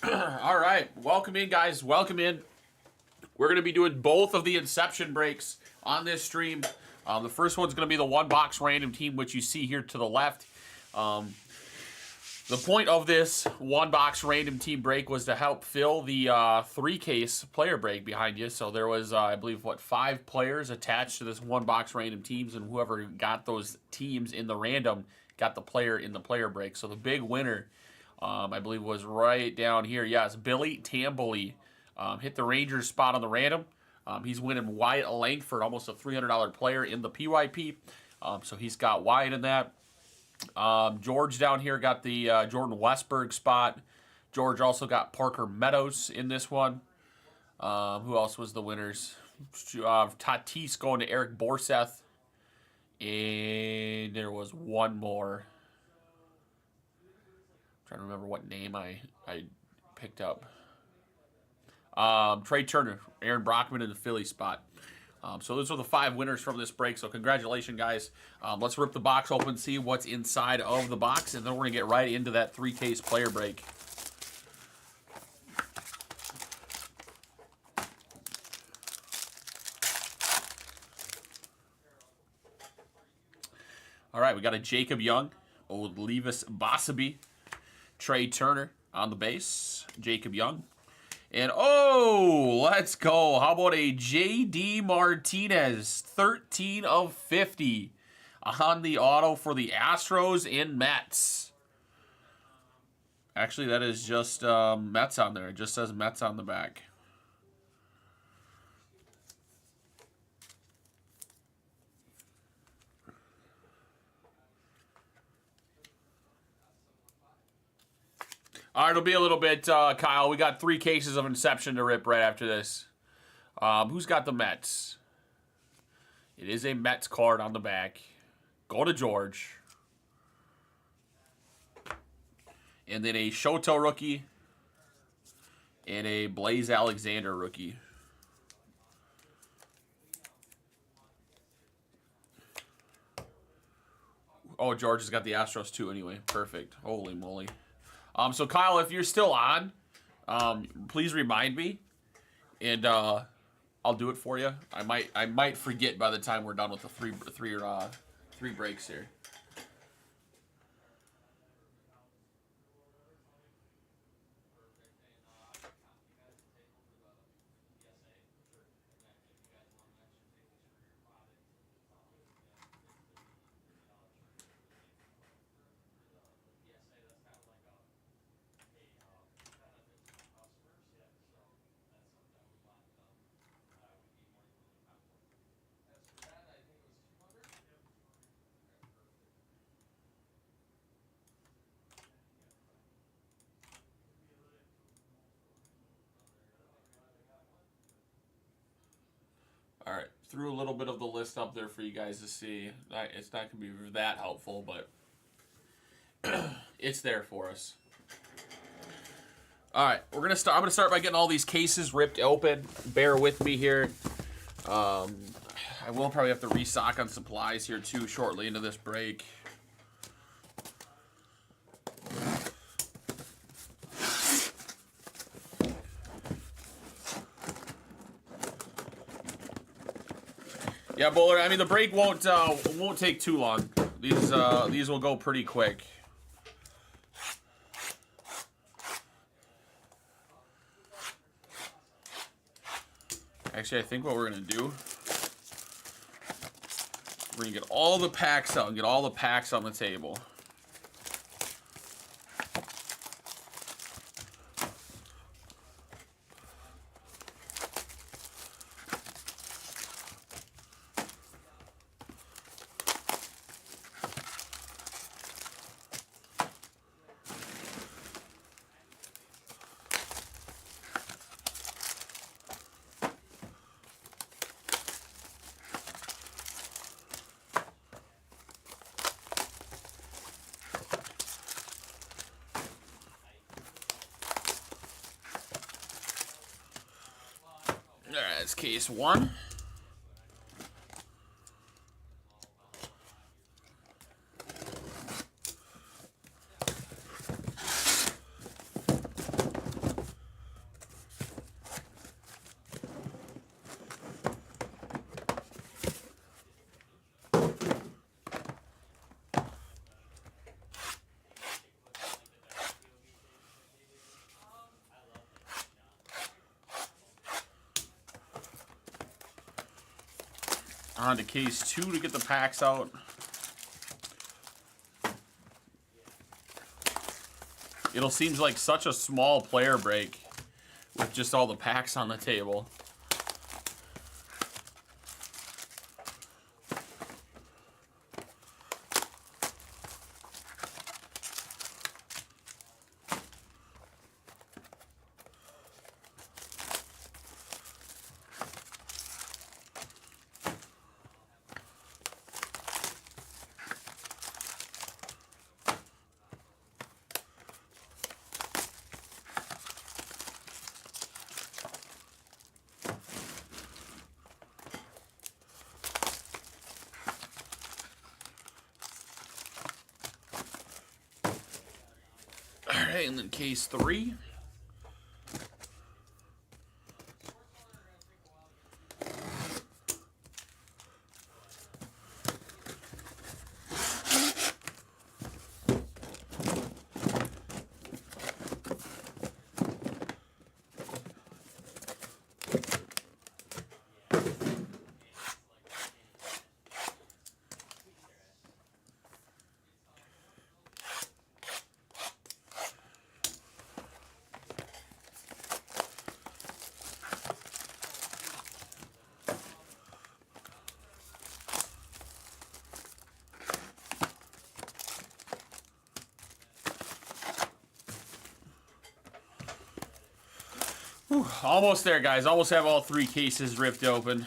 All right, welcome in, guys. Welcome in. We're going to be doing both of the Inception breaks on this stream. The first one's going to be the one box random team, which you see here to the left. The point of this one box random team break was to help fill the 3 case player break behind you. So there was, I believe, 5 players attached to this one box random teams, and whoever got those teams in the random got the player in the player break. So the big winner, I believe, was right down here. Yes, Billy Tamboli hit the Rangers spot on the random. He's winning Wyatt Langford, almost a $300 player in the PYP. So he's got Wyatt in that. George down here got the Jordan Westberg spot. George also got Parker Meadows in this one. Who else was the winners? Tatis going to Eric Borseth. And there was one more. I'm trying to remember what name I picked up. Trey Turner, Aaron Brockman in the Philly spot. So those are the 5 winners from this break. So congratulations, guys. Let's rip the box open, see what's inside of the box, and then we're going to get right into that 3-case player break. All right, we got a Jacob Young, old Levis Basabe, Trey Turner on the base, Jacob Young. And, oh, let's go. How about a J.D. Martinez, 13 of 50 on the auto for the Astros and Mets. Actually, that is just Mets on there. It just says Mets on the back. All right, it'll be a little bit, Kyle. We got 3 cases of Inception to rip right after this. Who's got the Mets? It is a Mets card on the back. Go to George. And then a Shoto rookie. And a Blaze Alexander rookie. Oh, George has got the Astros too anyway. Perfect. Holy moly. So Kyle, if you're still on, please remind me, and I'll do it for you. I might forget by the time we're done with the three breaks here. All right, threw a little bit of the list up there for you guys to see. It's not going to be that helpful, but it's there for us. All right, we're gonna start. I'm gonna start by getting all these cases ripped open. Bear with me here. I will probably have to restock on supplies here too shortly into this break. Yeah, Bowler. I mean, the break won't take too long. These will go pretty quick. Actually, I think what we're gonna do, we're gonna get all the packs out and get all the packs on the table. Alright, that's case 1. On to case 2 to get the packs out. It'll seem like such a small player break with just all the packs on the table. Alright, and then case 3. Whew, almost there, guys. Almost have all 3 cases ripped open.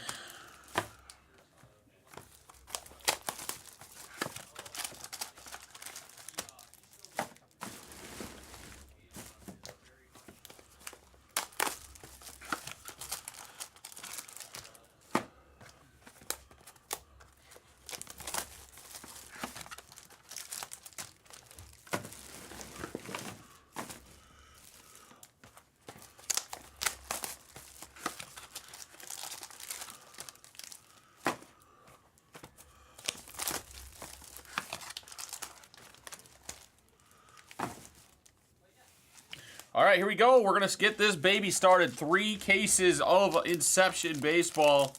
All right, here we go. We're going to get this baby started. 3 cases of Inception baseball.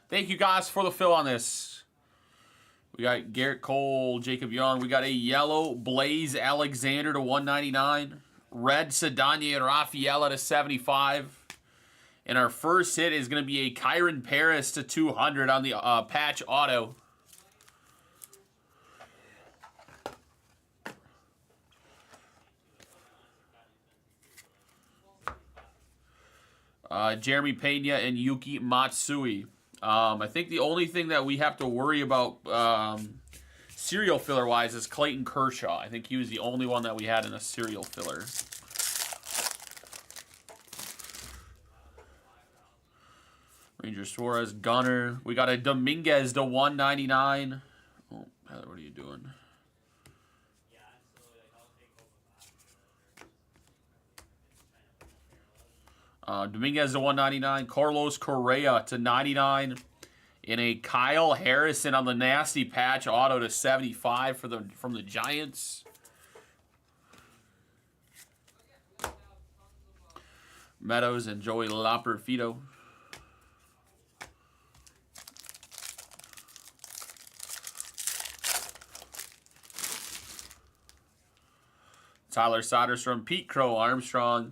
Thank you guys for the fill on this. We got Garrett Cole, Jacob Young. We got a yellow Blaze Alexander to 199. Red Cedanya Rafaela to 75. And our first hit is going to be a Kyron Paris to 200 on the patch auto. Jeremy Pena and Yuki Matsui. I think the only thing that we have to worry about serial filler-wise is Clayton Kershaw. I think he was the only one that we had in a serial filler. Ranger Suarez, Gunner. We got a Dominguez to 199. Oh, Heather, what are you doing? Dominguez to 199. Carlos Correa to 99. And a Kyle Harrison on the nasty patch auto to 75 from the Giants. Meadows and Joey Loperfido. Tyler Soderstrom, Pete Crow Armstrong.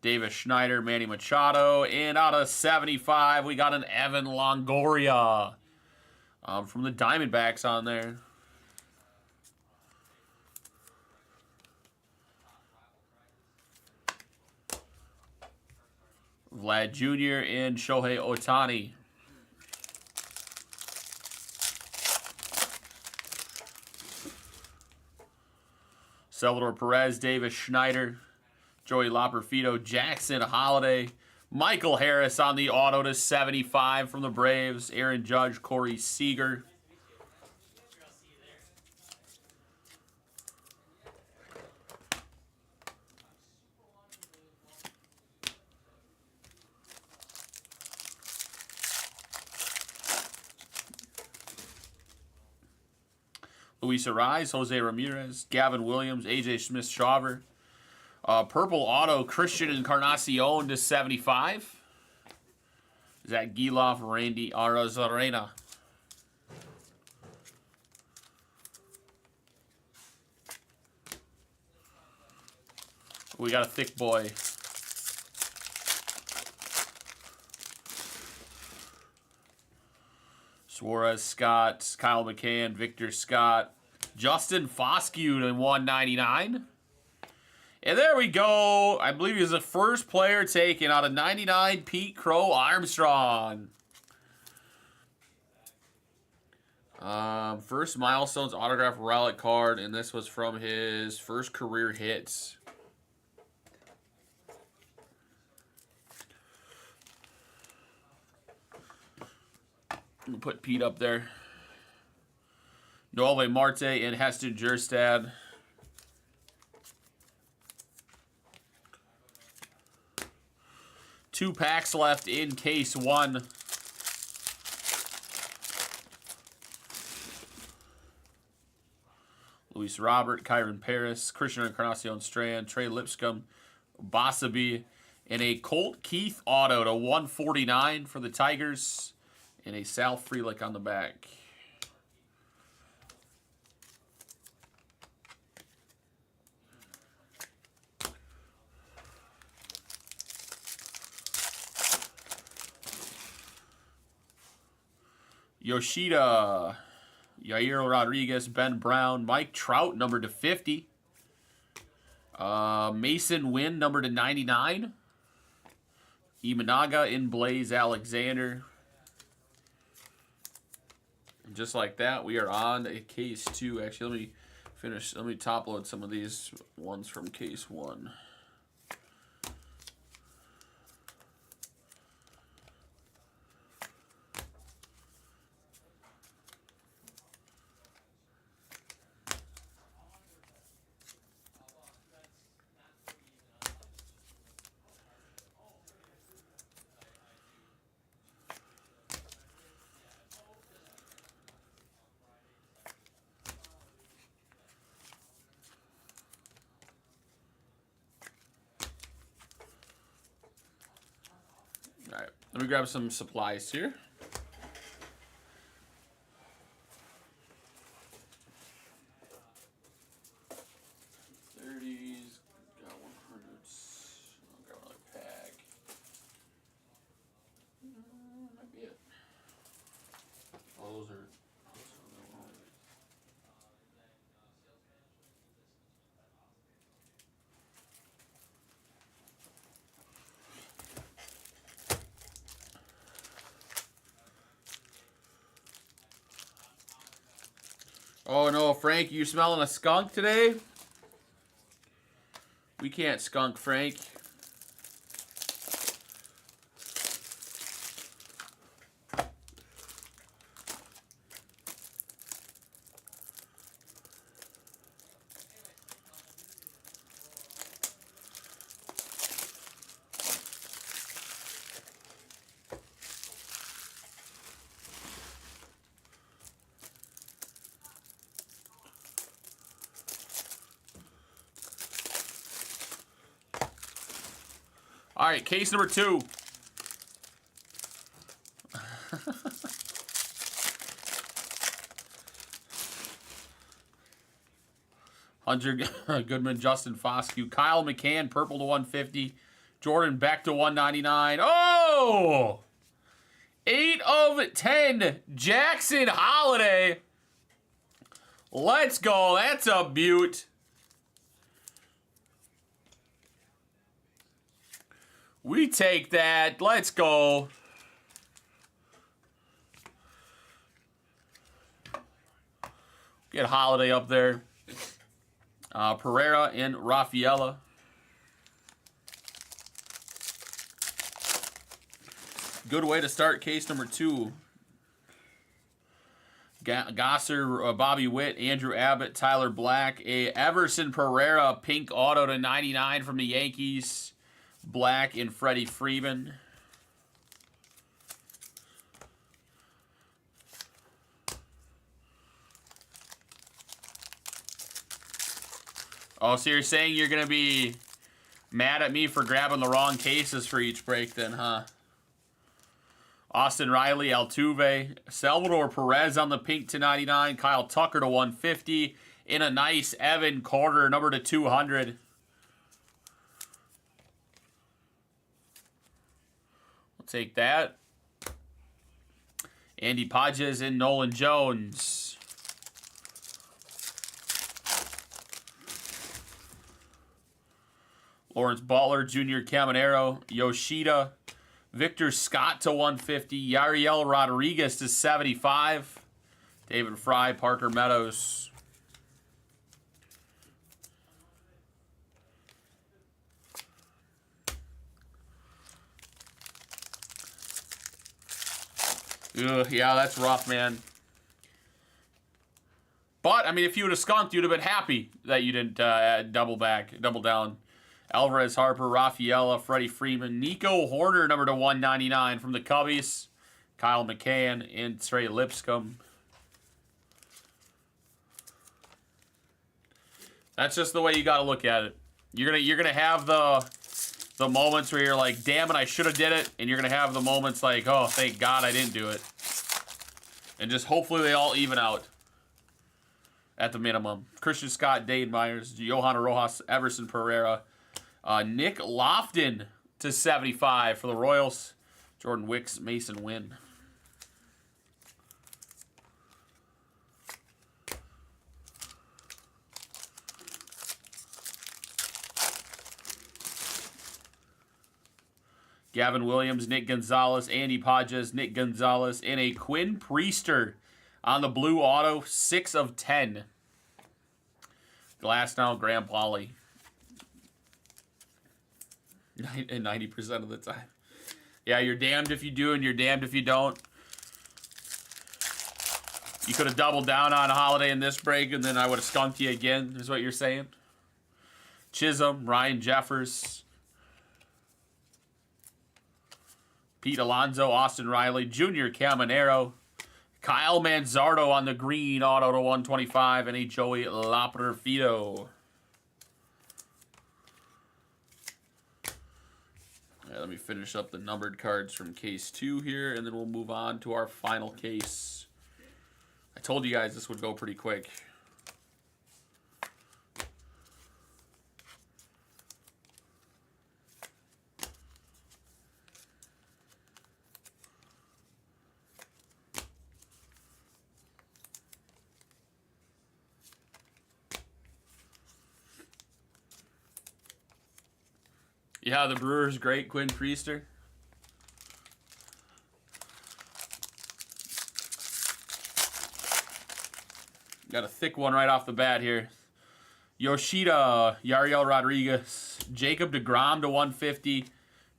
Davis Schneider, Manny Machado, and out of 75, we got an Evan Longoria from the Diamondbacks on there. Vlad Jr. and Shohei Ohtani. Salvador Perez, Davis Schneider. Joey Loperfido, Jackson Holiday, Michael Harris on the auto to 75 from the Braves, Aaron Judge, Corey Seager. Luis Ariz, Jose Ramirez, Gavin Williams, AJ Smith-Shawver. Purple auto, Christian Encarnacion to 75. Zach Geloff, Randy Arozarena. We got a thick boy. Suarez, Scott, Kyle McCann, Victor Scott, Justin Foscue to 199. And there we go. I believe he was the first player taken out of 99, Pete Crow Armstrong. First Milestones autograph relic card, and this was from his first career hits. I'm going to put Pete up there. Noel Marte and Heston Jerstad. Two packs left in case one. Luis Robert, Kyron Paris, Christian Encarnacion Strand, Trey Lipscomb, Basabe, and a Colt Keith auto to 149 for the Tigers, and a Sal Frelick on the back. Yoshida, Yair Rodriguez, Ben Brown, Mike Trout, number to 50. Mason Wynn, number to 99. Imanaga in Blaze Alexander. And just like that, we are on to case 2. Actually, let me top load some of these ones from case 1. All right, let me grab some supplies here. Got 100s. I'll grab another pack. Might be it. Oh, those are. Oh no, Frank, you smelling a skunk today? We can't skunk, Frank. All right, case number 2. Hunter Goodman, Justin Foscue, Kyle McCann, purple to 150, Jordan Beck to 199. Oh! 8 of 10, Jackson Holiday. Let's go. That's a beaut. We take that. Let's go. Get Holiday up there. Pereira and Rafaela. Good way to start case number 2. Gosser, Bobby Witt, Andrew Abbott, Tyler Black. A Everson Pereira pink auto to 99 from the Yankees. Black and Freddie Freeman. Oh, so you're saying you're going to be mad at me for grabbing the wrong cases for each break then, huh? Austin Riley, Altuve, Salvador Perez on the pink to 99, Kyle Tucker to 150, in a nice Evan Carter, number to 200. We'll take that. Andy Pages and Nolan Jones. Lawrence Butler, Junior Caminero, Yoshida, Victor Scott to 150, Yariel Rodriguez to 75, David Fry, Parker Meadows. Ugh, yeah, that's rough, man. But, I mean, if you would have skunked, you'd have been happy that you didn't double down. Alvarez, Harper, Rafaela, Freddie Freeman, Nico Horner, number to 199 from the Cubbies, Kyle McCann, and Trey Lipscomb. That's just the way you got to look at it. You're gonna have the moments where you're like, damn it, I should have did it, and you're gonna have the moments like, oh, thank God I didn't do it. And just hopefully they all even out at the minimum. Christian Scott, Dane Myers, Johan Rojas, Everson Pereira, Nick Lofton to 75 for the Royals. Jordan Wicks, Mason Wynn. Gavin Williams, Nick Gonzalez, Andy Pages, Nick Gonzalez, and a Quinn Priester on the blue auto, 6 of 10. Glass now, Graham Pauley. 90% of the time. Yeah, you're damned if you do and you're damned if you don't. You could have doubled down on a Holiday in this break and then I would have skunked you again, is what you're saying. Chisholm, Ryan Jeffers, Pete Alonso, Austin Riley, Junior Caminero, Kyle Manzardo on the green auto to 125, and a Joey Loperfido. Right, let me finish up the numbered cards from case 2 here, and then we'll move on to our final case. I told you guys this would go pretty quick. Yeah, the Brewers' great Quinn Priester. Got a thick one right off the bat here. Yoshida, Yariel Rodriguez, Jacob deGrom to 150,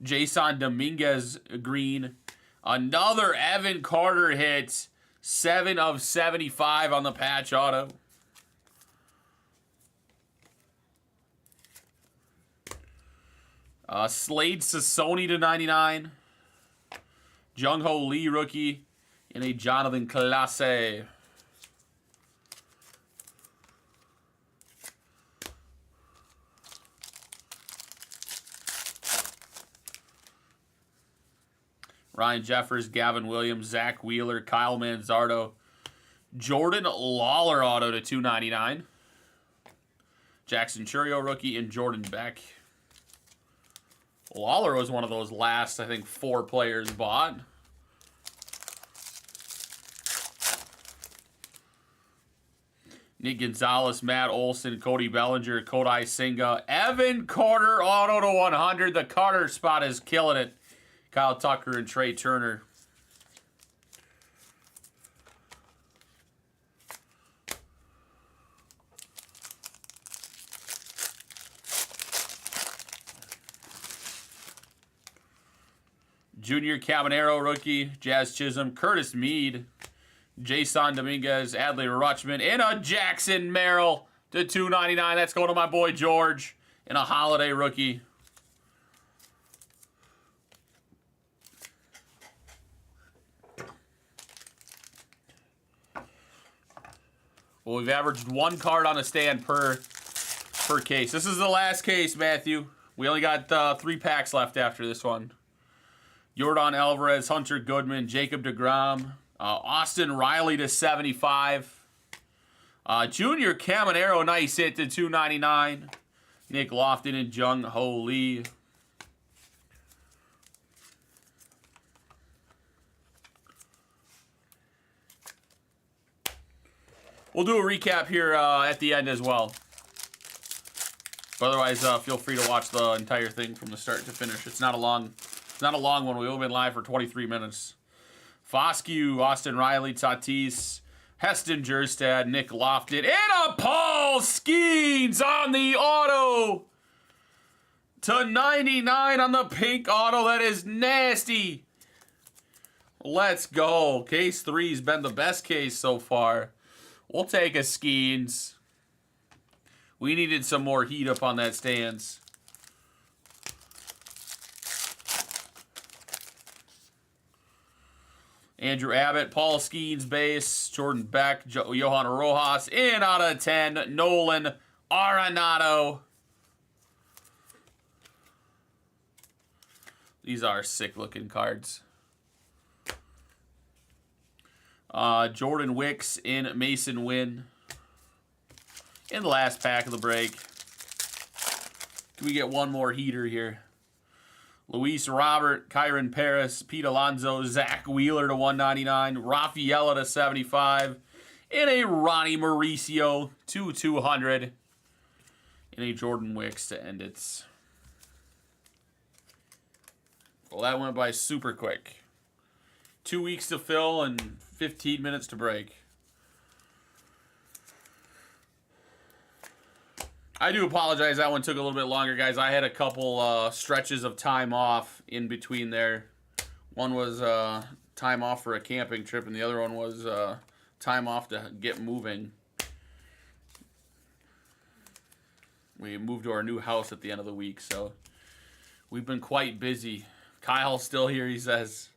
Jason Dominguez green. Another Evan Carter hit, 7 of 75 on the patch auto. Slade Sassoni to 99. Jung-Ho Lee rookie. And a Jonathan Clase. Ryan Jeffers, Gavin Williams, Zach Wheeler, Kyle Manzardo. Jordan Lawler auto to 299. Jackson Churio rookie and Jordan Beck. Lawler was one of those last, I think, 4 players bought. Nick Gonzalez, Matt Olson, Cody Bellinger, Kodai Senga, Evan Carter, auto to 100. The Carter spot is killing it. Kyle Tucker and Trey Turner. Junior Caminero rookie, Jazz Chisholm, Curtis Mead, Jason Dominguez, Adley Rutschman, and a Jackson Merrill to 299. That's going to my boy George. And a Holiday rookie. Well, we've averaged 1 card on a stand per case. This is the last case, Matthew. We only got 3 packs left after this one. Yordan Alvarez, Hunter Goodman, Jacob deGrom, Austin Riley to 75. Junior Caminero, nice hit to 299. Nick Lofton and Jung Ho Lee. We'll do a recap here at the end as well. But otherwise, feel free to watch the entire thing from the start to finish. It's not a long one. We've been live for 23 minutes. Foscue, Austin Riley, Tatis, Heston Jerstad, Nick Lofton, and a Paul Skeens on the auto to 99 on the pink auto. That is nasty. Let's go. Case 3's been the best case so far. We'll take a Skeens. We needed some more heat up on that stands. Andrew Abbott, Paul Skeens base, Jordan Beck, Johan Rojas, in out of 10, Nolan Arenado. These are sick looking cards. Jordan Wicks in Mason Wynn. In the last pack of the break. Can we get one more heater here? Luis Robert, Kyron Paris, Pete Alonso, Zach Wheeler to 199, Rafaela to 75, and a Ronnie Mauricio to 200, and a Jordan Wicks to end it. Well, that went by super quick. 2 weeks to fill and 15 minutes to break. I do apologize. That one took a little bit longer, guys. I had a couple stretches of time off in between there. One was time off for a camping trip, and the other one was time off to get moving. We moved to our new house at the end of the week, so we've been quite busy. Kyle's still here, he says.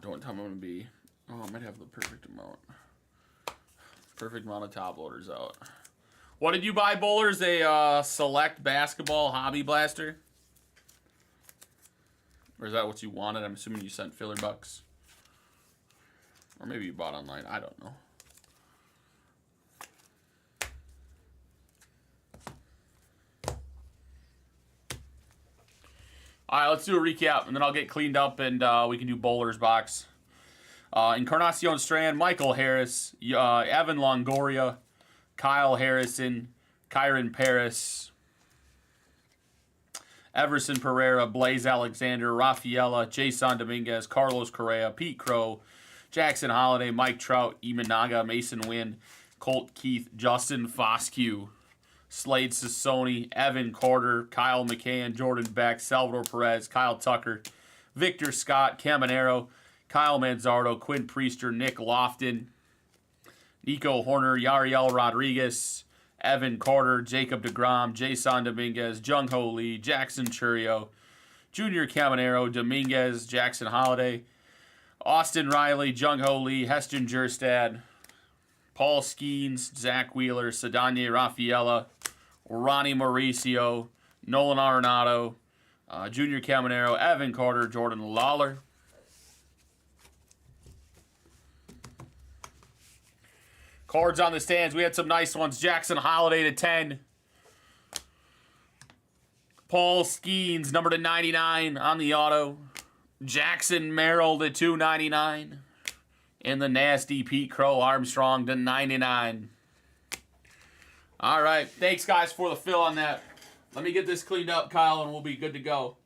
Don't tell me I'm going to be... Oh, I might have the perfect amount. Perfect amount of top loaders out. What did you buy, Bowlers? A Select Basketball Hobby Blaster? Or is that what you wanted? I'm assuming you sent filler bucks. Or maybe you bought online. I don't know. All right, let's do a recap, and then I'll get cleaned up, and we can do Bowler's box. Encarnacion Strand, Michael Harris, Evan Longoria, Kyle Harrison, Kyron Paris, Everson Pereira, Blaze Alexander, Rafaela, Jason Dominguez, Carlos Correa, Pete Crow, Jackson Holiday, Mike Trout, Imanaga, Mason Wynn, Colt Keith, Justin Foscue, Slade Sassoni, Evan Carter, Kyle McCann, Jordan Beck, Salvador Perez, Kyle Tucker, Victor Scott, Caminero, Kyle Manzardo, Quinn Priester, Nick Lofton, Nico Horner, Yariel Rodriguez, Evan Carter, Jacob deGrom, Jason Dominguez, Jung Ho Lee, Jackson Churio, Junior Caminero, Dominguez, Jackson Holiday, Austin Riley, Jung Ho Lee, Heston Jerstad, Paul Skeens, Zach Wheeler, Sadanye Rafaela, Ronnie Mauricio, Nolan Arenado, Junior Caminero, Evan Carter, Jordan Lawler. Cards on the stands. We had some nice ones. Jackson Holiday to 10. Paul Skeens, number to 99 on the auto. Jackson Merrill to 299. And the nasty Pete Crow Armstrong to 99. All right. Thanks, guys, for the fill on that. Let me get this cleaned up, Kyle, and we'll be good to go.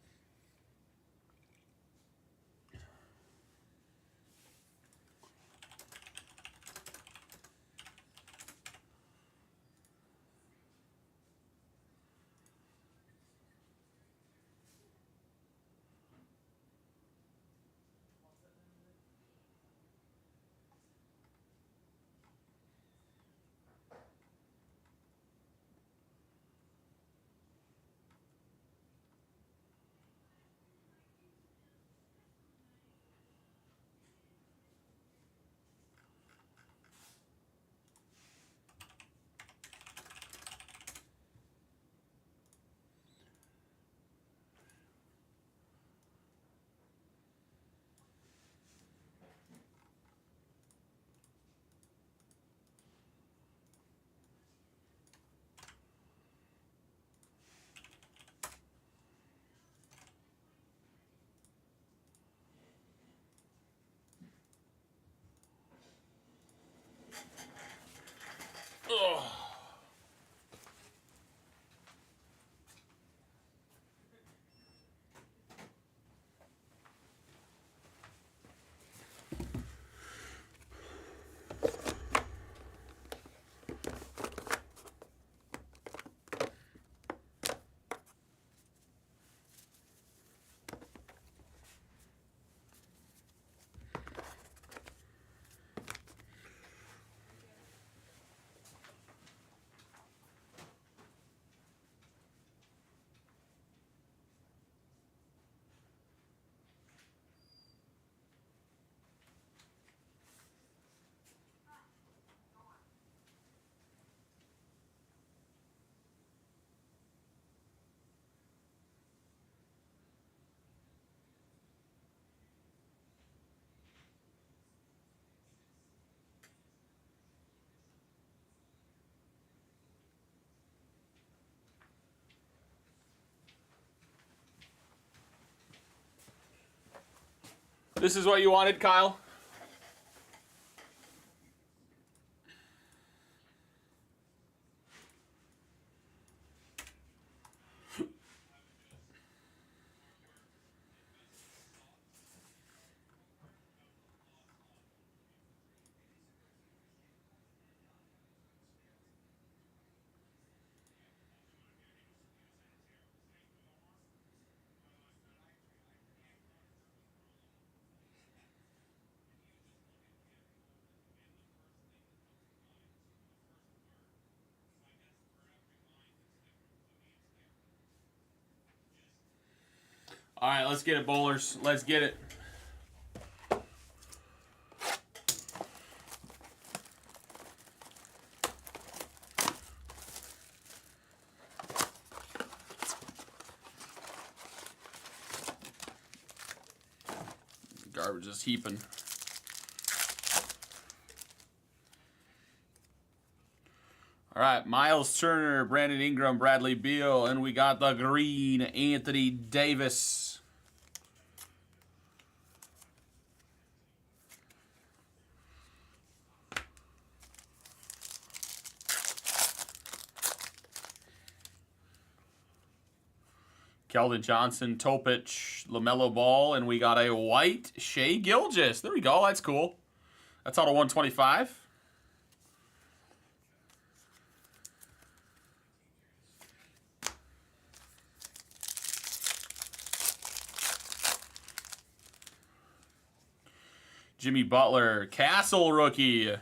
This is what you wanted, Kyle? All right, let's get it, bowlers. Let's get it. Garbage is heaping. All right, Miles Turner, Brandon Ingram, Bradley Beal, and we got the green, Anthony Davis. Keldon Johnson, Topic, LaMelo Ball, and we got a white Shai Gilgeous. There we go. That's cool. That's out of 125. Jimmy Butler, Castle rookie.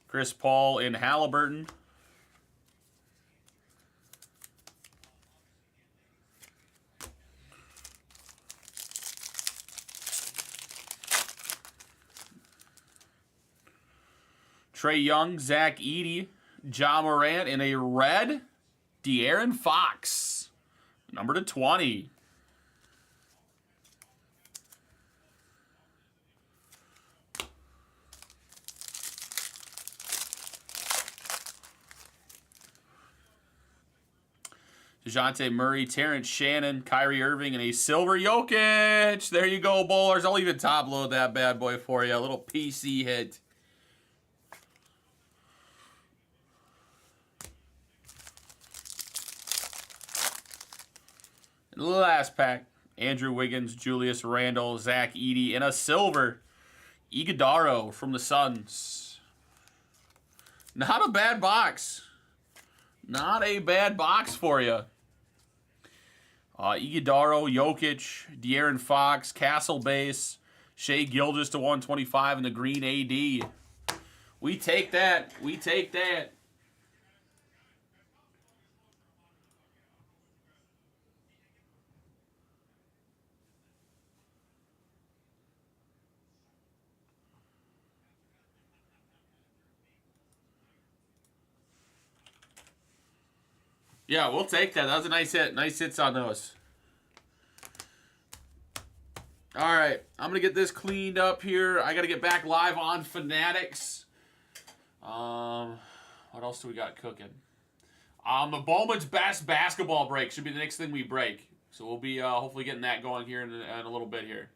Chris Paul in Halliburton. Trae Young, Zach Edey, Ja Morant in a red. De'Aaron Fox, number to 20. DeJounte Murray, Terrence Shannon, Kyrie Irving, and a silver Jokic. There you go, bowlers. I'll even top load that bad boy for you. A little PC hit. Last pack. Andrew Wiggins, Julius Randle, Zach Edey, and a silver Iguodala from the Suns. Not a bad box. Not a bad box for you. Iguodala, Jokic, De'Aaron Fox, Castle base, Shai Gilgeous to 125, and the green AD. We take that. We take that. Yeah, we'll take that. That was a nice hit. Nice hits on those. All right, I'm going to get this cleaned up here. I got to get back live on Fanatics. What else do we got cooking? The Bowman's Best basketball break should be the next thing we break. So we'll be hopefully getting that going here in a little bit here.